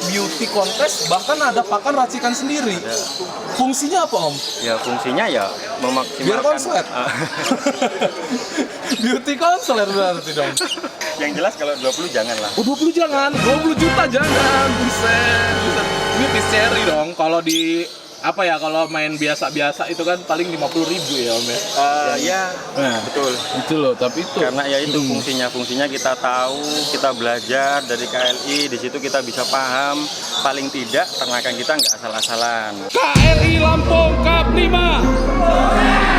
beauty contest bahkan ada pakan racikan sendiri. Ada. Fungsinya apa Om? Ya fungsinya ya memaksimalkan. Biar konslet. Beauty konsuler berarti dong. Yang jelas kalau 20 janganlah. Oh 20 jangan, 20 juta jangan. Buset, buset. Ini piece cherry dong. Kalau di apa ya, kalau main biasa-biasa itu kan paling 50.000 ya Om ya. Ya, Nah, betul. itu loh, tapi itu Karena ya itu fungsinya kita tahu, kita belajar dari KLI, di situ kita bisa paham, paling tidak ternakan kita nggak asal-asalan. KRI Lampung Cup 5.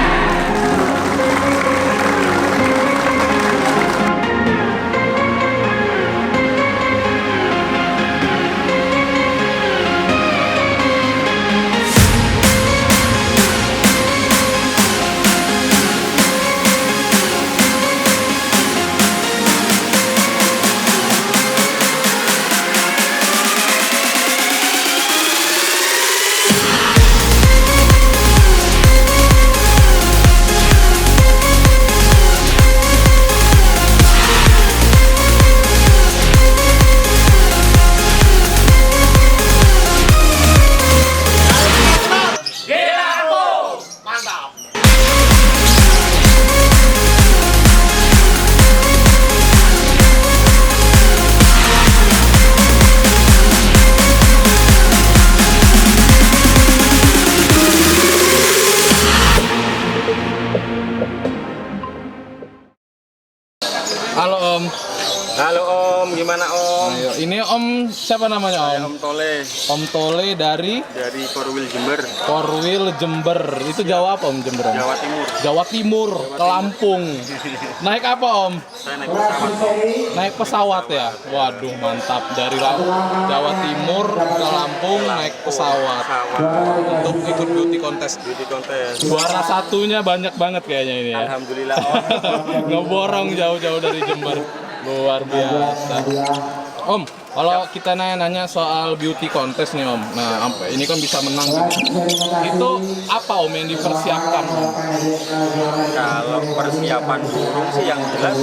Halo Om. Halo Om, gimana Om? Ayo, ini Om siapa namanya Saya Om? Om Tole Om Tole dari dari Korwil Jember, Korwil Jember. Itu Jawa apa Om Jember? Om? Jawa Timur. Jawa Timur, ke Lampung. Naik apa Om? Saya naik pesawat Om. Naik pesawat ya? Waduh mantap. Dari Jawa Timur ke Lampung naik pesawat. Untuk ikut beauty contest. Beauty contest. Juara satunya banyak banget kayaknya ini ya. Alhamdulillah Om. Ngeborong jauh-jauh dari Jember. Luar biasa. Om, kalau kita nanya soal beauty contest nih Om, nah ini kan bisa menang gitu. Itu apa Om yang dipersiapkan Om? Kalau persiapan burung sih yang jelas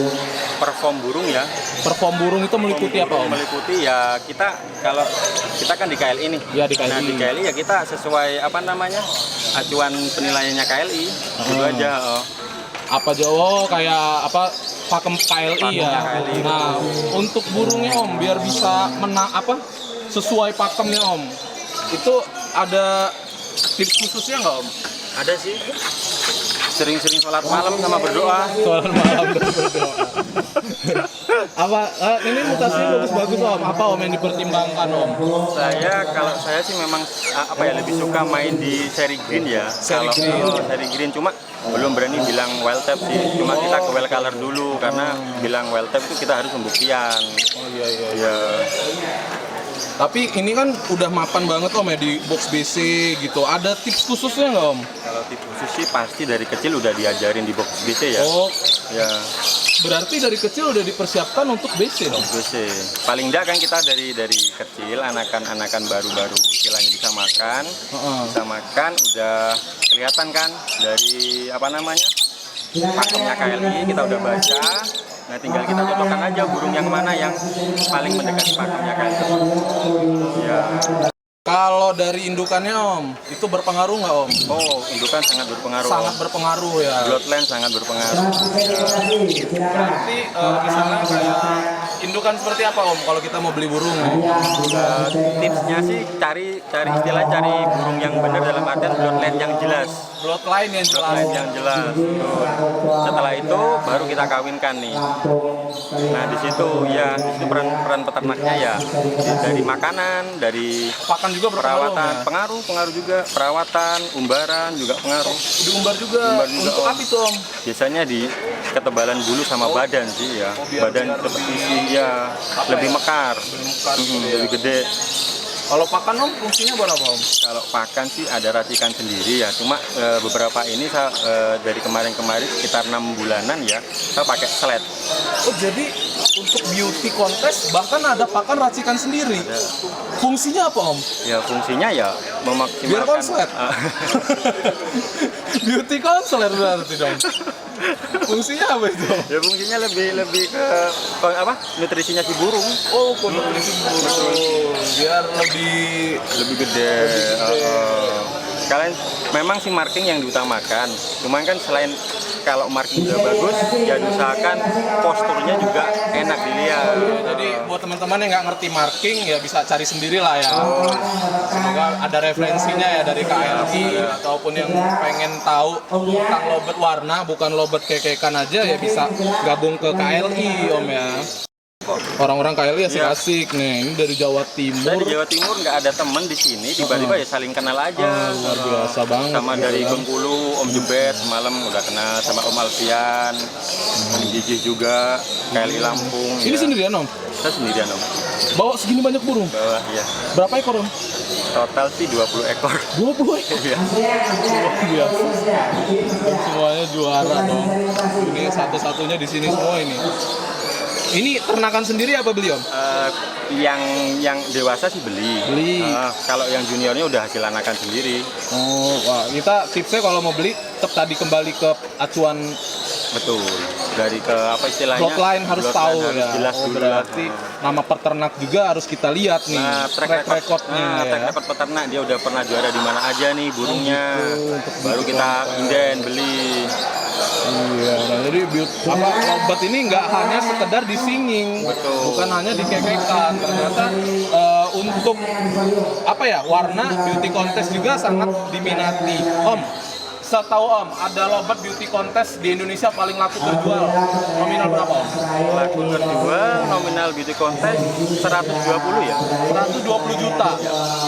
perform burung ya. Perform burung itu meliputi apa Om? Meliputi ya kalau kita kan di KLI nih. Ya di KLI. Nah di KLI ya kita sesuai apa namanya acuan penilaiannya KLI. Itu aja. Oh. Apa Jawa kayak apa pakem KLI ya. Pakemnya KLI. Nah, untuk burungnya Om biar bisa menang apa sesuai pakemnya Om. Itu ada tips khususnya nggak Om? Ada sih. Sering-sering sholat malam sama berdoa. Soal malam dan berdoa. Apa ini mutasinya bagus-bagus Om? Apa Om yang dipertimbangkan Om? Kalau saya sih memang apa ya lebih suka main di seri green ya. Seri Kalau green. seri green cuma belum berani bilang wild type sih. Cuma kita ke wild color dulu karena bilang wild type itu kita harus pembuktian. Oh iya iya. Ya. Tapi ini kan udah mapan banget Om ya di box BC gitu. Ada tips khususnya nggak Om? Kalau tipe khusus sih pasti dari kecil udah diajarin di box BC ya. Oh, Ya, berarti dari kecil udah dipersiapkan untuk BC dong? BC. Paling enggak kan kita dari kecil anakan baru-baru istilahnya bisa makan. Heeh. Bisa makan udah kelihatan kan dari apa namanya? Pakemnya KLI kita udah baca. Nah tinggal kita cocokkan aja burung yang mana yang paling mendekati pakemnya KLI. Ya. Kalau dari indukannya Om, itu berpengaruh nggak Om? Oh, indukan sangat berpengaruh. Sangat berpengaruh ya. Bloodline sangat berpengaruh. Berarti misalnya kayak indukan seperti apa Om kalau kita mau beli burung? Tipsnya sih cari burung yang benar dalam artian bloodline yang jelas. Bloodline yang jelas. Bloodline yang jelas. Tuh. Setelah itu baru kita kawinkan nih. Nah di situ peran peternaknya ya dari makanan, dari Pakan juga berpengaruh. perawatan, Ya? pengaruh juga perawatan, umbaran juga pengaruh. Diumbar juga. Diumbar juga, Untuk Om. apa itu Om? Biasanya di ketebalan bulu sama badan sih ya. biar Badan seperti ya lebih mekar, lebih gede. Kalau pakan Om fungsinya buat apa Om? Kalau pakan sih ada racikan sendiri ya. Cuma beberapa ini saya dari kemarin sekitar 6 bulanan ya saya pakai sled. Oh jadi untuk beauty contest bahkan ada pakan racikan sendiri. Fungsinya apa Om? Ya fungsinya ya memaksimalkan. Biar konslet. Beauty counselor berarti dong. Fungsinya apa itu? Ya fungsinya lebih ke apa? Nutrisinya si burung. Oh, nutrisi burung. Biar Lebih gede. Kalian memang si marking yang diutamakan. Cuman kan selain kalau marking udah bagus, ya diusahakan posturnya juga enak dilihat. Jadi buat teman-teman yang nggak ngerti marking ya bisa cari sendiri lah ya. Semoga ada referensinya ya dari KLI ataupun yang pengen tahu tentang lobet warna bukan lobet kekekan aja ya bisa gabung ke KLI Om ya. Orang-orang KLI asik-asik nih. Ini dari Jawa Timur. Dari Jawa Timur nggak ada temen di sini, tiba-tiba ya saling kenal aja. Luar biasa banget. Sama dari Bengkulu, Om Jebet semalam udah kenal sama Om Alfian, Om Jijih juga, KLI Lampung. Ini ya. sendirian Om? Kita sendirian Om. Bawa segini banyak burung? Bawah ya. Berapa ekor Om? Total sih 20 ekor. 20 ekor? Iya. Luar biasa. Dan semuanya juara dong. Ini satu-satunya di sini semua ini. Ini ternakan sendiri apa beli Om? Yang dewasa sih beli. Kalau yang juniornya udah hasil anakan sendiri. Oh, wah, kita tipsnya kalau mau beli tetap tadi kembali ke acuan. Betul. Dari ke apa istilahnya? Bloodline harus tahu ya. Jelas oh, dulu berarti nama peternak juga harus kita lihat nih. Track recordnya. Track record peternak dia udah pernah juara di mana aja nih burungnya. Baru kita inden beli. Iya, nah jadi lobet ini nggak hanya sekedar disinging, bukan hanya dikekekan. Ternyata untuk warna beauty contest juga sangat diminati. Om, setahu Om, ada lobet beauty contest di Indonesia paling laku terjual. Nominal berapa Om? Laku terjual nominal beauty contest 120 ya. 120 juta.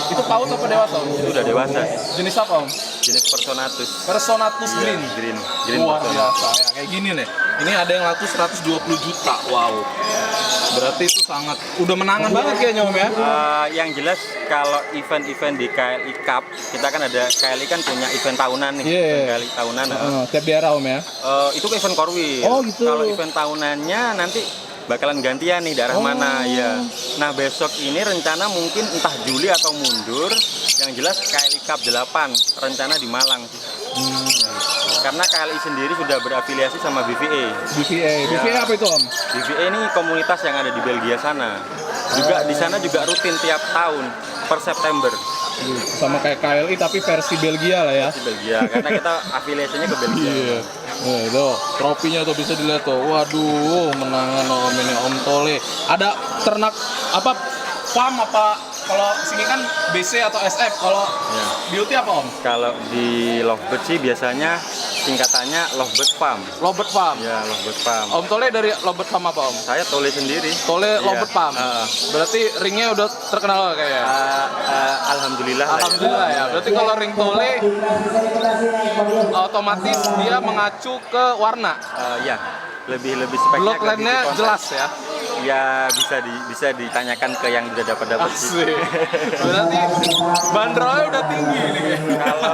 Itu paut apa dewasa Om? Itu udah dewasa. Jenis apa Om? Jenis Personatus. Personatus Green. Green Luar Personatus. biasa ya, kayak gini nih. Ini ada yang laku 120 juta. Wow. Berarti itu sangat udah menangan banget kayaknya Om ya. Yang jelas kalau event-event di KLI Cup, kita kan ada KLI kan punya event tahunan nih. Yeah. KLI tahunan. Tiap daerah Om ya. Itu event Korwil. Oh gitu. Kalau event tahunannya nanti bakalan gantian nih daerah mana ya. Nah besok ini rencana mungkin entah Juli atau mundur. Yang jelas KLI Cup 8 rencana di Malang sih. Karena KLI sendiri sudah berafiliasi sama BVA. BVA apa itu Om? BVA ini komunitas yang ada di Belgia sana. Juga di sana juga rutin tiap tahun per September. Sama kayak KLI tapi versi Belgia lah ya. Versi Belgia karena kita afiliasinya ke Belgia. Iya. Nah, itu tropinya tuh bisa dilihat tuh. Waduh, menangan Om ini Om Tole. Ada ternak apa? Farm apa? Kalau sini kan BC atau SF. Kalau beauty apa Om? Kalau di Lovebird sih biasanya singkatannya Lovebird Farm. Lovebird Farm. Ya, Lovebird Farm. Om Tole dari Lovebird Farm apa Om? Saya Tole sendiri. Tole Lovebird Farm. Berarti ringnya udah terkenal kayaknya. Alhamdulillah. Alhamdulillah ya. Berarti kalau ring Tole otomatis dia mengacu ke warna. Ya, lebih speknya. Bloodline-nya jelas ya. Ya bisa ditanyakan ke yang udah dapat sih. Berarti bandrolnya udah tinggi nih. Kalau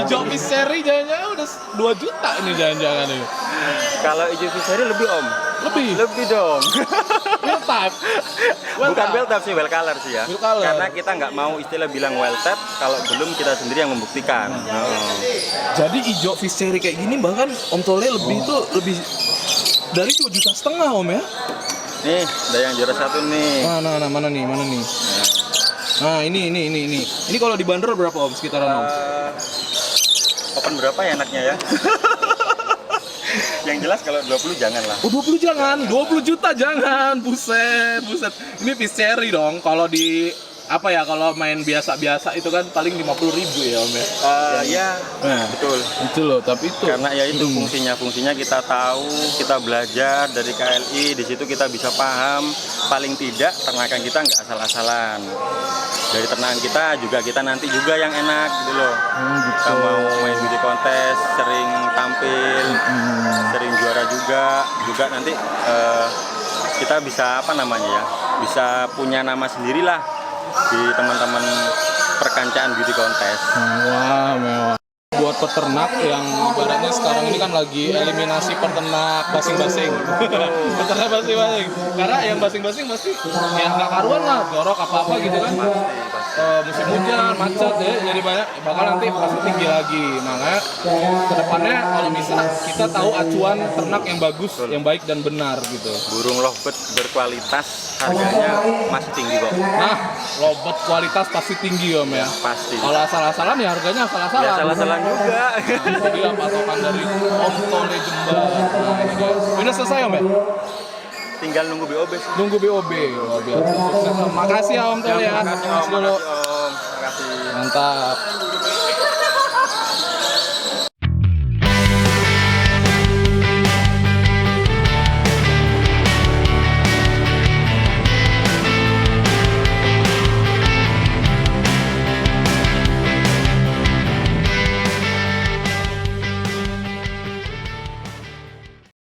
hijau misteri jangan-jangan udah 2 juta ini jangan-jangan ini. Kalau hijau misteri lebih Om. Lebih dong. Well type. Bukan well type sih, well color sih ya. Well color. Karena kita nggak mau istilah bilang well type kalau belum kita sendiri yang membuktikan. Jadi hijau misteri kayak gini bahkan Om Tole lebih dari 2,5 juta Om ya. Nih, ada yang juara 1 nih. Mana nih? Nah, ini. Ini kalau dibanderol berapa Om sekitaran Om? Open berapa ya enaknya ya? Yang jelas kalau 20 jangan lah. Oh, 20 jangan, 20 juta jangan. Buset. Ini misteri dong. Kalau kalau main biasa-biasa itu kan paling 50.000 ya Om ya. Betul. Itu loh, tapi itu. Karena ya itu fungsinya kita tahu, kita belajar dari KLI, di situ kita bisa paham. Paling tidak ternakan kita nggak asal-asalan. Dari ternakan kita nanti juga yang enak gitu loh. Kita mau main beauty contest, sering tampil, sering juara juga nanti kita bisa bisa punya nama sendirilah di teman-teman perkancaan beauty contest. Wah, mewah. Buat peternak yang ibaratnya sekarang ini kan lagi eliminasi peternak basing-basing. Peternak basing-basing. Karena yang basing-basing pasti ya nggak karuan lah, jorok apa-apa gitu kan. Pasti. musim hujan, macet ya, jadi banyak bakal nanti pasti tinggi lagi. Makanya kedepannya kalau bisa kita tahu acuan ternak yang bagus, yang baik dan benar gitu. Burung lovebird berkualitas harganya masih tinggi kok. Nah, lovebird kualitas pasti tinggi Om ya. Pasti. Kalau asal-asalan ya harganya Ya asal-asalan. salah-salah juga. Nah, jadi patokan dari Om Tole Jember. Nah, ini dia. Udah selesai Om ya? Tinggal nunggu BOB sih. Nunggu BOB. Oh, biar sukses. Makasih ya Om Tole ya. Makasih Om. Mas dulu. Makasih Om. Makasih. Mantap.